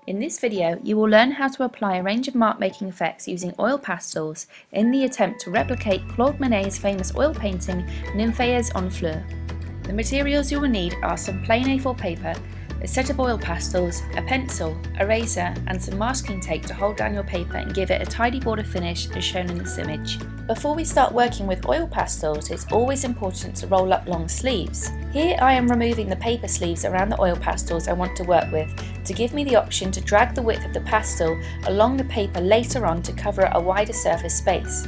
In this video, you will learn how to apply a range of mark-making effects using oil pastels in the attempt to replicate Claude Monet's famous oil painting Nymphéas on fleur. The materials you will need are some plain A4 paper, a set of oil pastels, a pencil, eraser and some masking tape to hold down your paper and give it a tidy border finish as shown in this image. Before we start working with oil pastels, it's always important to roll up long sleeves. Here I am removing the paper sleeves around the oil pastels I want to work with to give me the option to drag the width of the pastel along the paper later on to cover a wider surface space.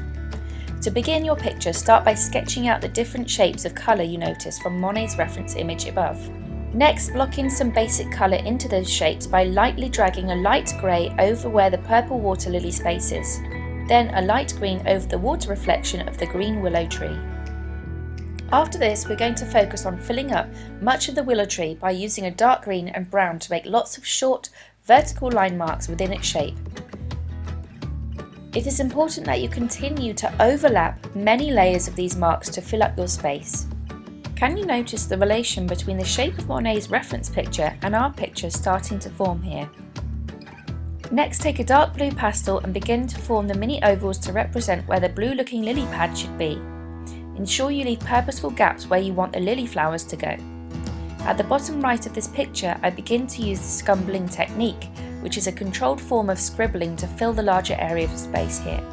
To begin your picture, start by sketching out the different shapes of colour you notice from Monet's reference image above. Next, block in some basic colour into those shapes by lightly dragging a light grey over where the purple water lily space is. Then a light green over the water reflection of the green willow tree. After this, we're going to focus on filling up much of the willow tree by using a dark green and brown to make lots of short, vertical line marks within its shape. It is important that you continue to overlap many layers of these marks to fill up your space. Can you notice the relation between the shape of Monet's reference picture and our picture starting to form here? Next, take a dark blue pastel and begin to form the mini ovals to represent where the blue looking lily pad should be. Ensure you leave purposeful gaps where you want the lily flowers to go. At the bottom right of this picture, I begin to use the scumbling technique, which is a controlled form of scribbling to fill the larger area of space here.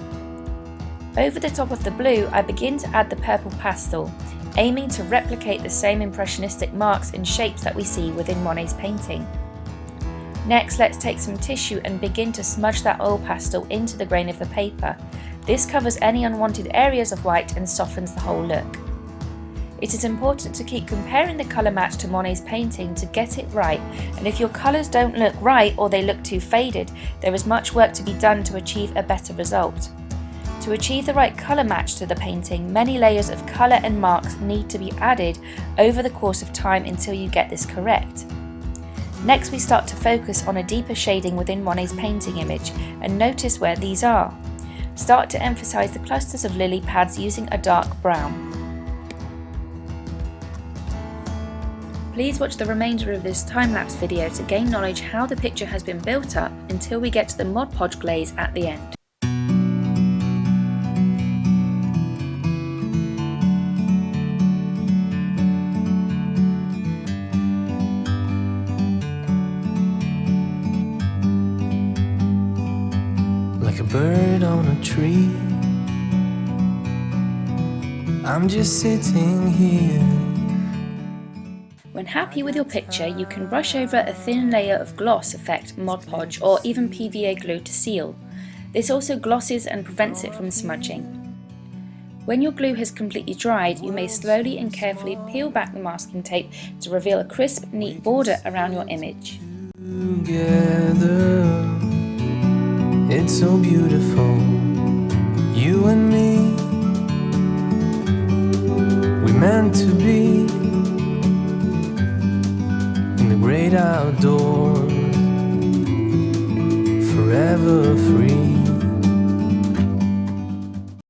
Over the top of the blue, I begin to add the purple pastel, aiming to replicate the same impressionistic marks and shapes that we see within Monet's painting. Next, let's take some tissue and begin to smudge that oil pastel into the grain of the paper. This covers any unwanted areas of white and softens the whole look. It is important to keep comparing the colour match to Monet's painting to get it right, and if your colours don't look right or they look too faded, there is much work to be done to achieve a better result. To achieve the right colour match to the painting, many layers of colour and marks need to be added over the course of time until you get this correct. Next, we start to focus on a deeper shading within Monet's painting image and notice where these are. Start to emphasise the clusters of lily pads using a dark brown. Please watch the remainder of this time-lapse video to gain knowledge how the picture has been built up until we get to the Mod Podge glaze at the end. Like a bird on a tree, I'm just sitting here. When happy with your picture, you can brush over a thin layer of gloss effect Mod Podge or even PVA glue to seal. This also glosses and prevents it from smudging. When your glue has completely dried, you may slowly and carefully peel back the masking tape to reveal a crisp, neat border around your image. Together, it's so beautiful, you and me. We meant to be in the great outdoors, forever free.